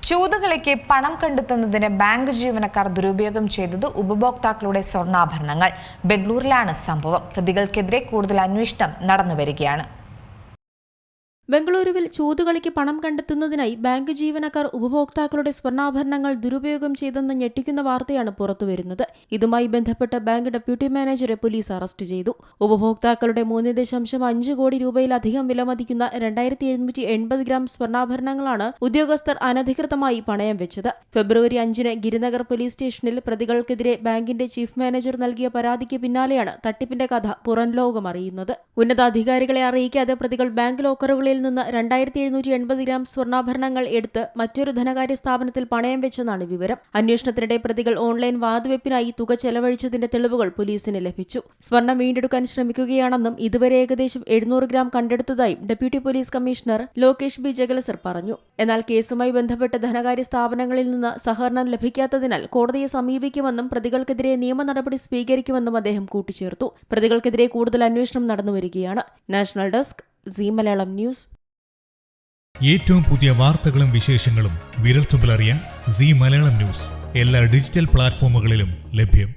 ചൂതുകളിക്ക് പണം കണ്ടെത്തുന്നതിന് ബാങ്ക് ജീവനക്കാർ ദുരുപയോഗം ചെയ്തത് ഉപഭോക്താക്കളുടെ സ്വർണ്ണാഭരണങ്ങൾ. ബംഗളൂരിലാണ് സംഭവം. പ്രതികൾക്കെതിരെ കൂടുതൽ അന്വേഷണം നടന്നുവരികയാണ്. ബംഗളൂരുവിൽ ചൂതുകളിക്ക് പണം കണ്ടെത്തുന്നതിനായി ബാങ്ക് ജീവനക്കാർ ഉപഭോക്താക്കളുടെ സ്വർണ്ണാഭരണങ്ങൾ ദുരുപയോഗം ചെയ്തെന്ന് ഞെട്ടിക്കുന്ന വാർത്തയാണ് പുറത്തുവരുന്നത്. ഇതുമായി ബന്ധപ്പെട്ട് ബാങ്ക് ഡെപ്യൂട്ടി മാനേജറെ പോലീസ് അറസ്റ്റ് ചെയ്തു. ഉപഭോക്താക്കളുടെ 3.5 കോടി രൂപയിലധികം വിലമതിക്കുന്ന 2780 ഗ്രാം സ്വർണ്ണാഭരണങ്ങളാണ് ഉദ്യോഗസ്ഥർ അനധികൃതമായി പണയം വെച്ചത്. ഫെബ്രുവരി 5-ന് ഗിരിനഗർ പോലീസ് സ്റ്റേഷനിൽ പ്രതികൾക്കെതിരെ ബാങ്കിന്റെ ചീഫ് മാനേജർ നൽകിയ പരാതിക്ക് പിന്നാലെയാണ് തട്ടിപ്പിന്റെ കഥ പുറം ലോകം അറിയുന്നത്. ഉന്നതാധികാരികളെ അറിയിക്കാതെ പ്രതികൾ ബാങ്ക് ലോക്കറുകളിൽ നിന്ന് 2780 ഗ്രാം സ്വർണ്ണാഭരണങ്ങൾ എടുത്ത് മറ്റൊരു ധനകാര്യ സ്ഥാപനത്തിൽ പണയം വെച്ചെന്നാണ് വിവരം. അന്വേഷണത്തിനിടെ പ്രതികൾ ഓൺലൈൻ വാതുവെപ്പിനായി തുക ചെലവഴിച്ചതിന്റെ തെളിവുകൾ പോലീസിന് ലഭിച്ചു. സ്വർണ്ണം വീണ്ടെടുക്കാൻ ശ്രമിക്കുകയാണെന്നും ഇതുവരെ ഏകദേശം 700 ഗ്രാം കണ്ടെടുത്തതായും deputy police commissioner Lokesh B Jagalasar പറഞ്ഞു. എന്നാൽ കേസുമായി ബന്ധപ്പെട്ട് ധനകാര്യ സ്ഥാപനങ്ങളിൽ നിന്ന് സഹകരണം ലഭിക്കാത്തതിനാൽ കോടതിയെ സമീപിക്കുമെന്നും പ്രതികൾക്കെതിരെ നിയമ നടപടി സ്വീകരിക്കുമെന്നും അദ്ദേഹം കൂട്ടിച്ചേർത്തു. പ്രതികൾക്കെതിരെ കൂടുതൽ അന്വേഷണം നടന്നുവരികയാണ്. National desk Zee Malayalam news. ഏറ്റവും പുതിയ വാർത്തകളും വിശേഷങ്ങളും വിരൽത്തുമ്പിലറിയാൻ സീ മലയാളം ന്യൂസ് എല്ലാ ഡിജിറ്റൽ പ്ലാറ്റ്ഫോമുകളിലും ലഭ്യം.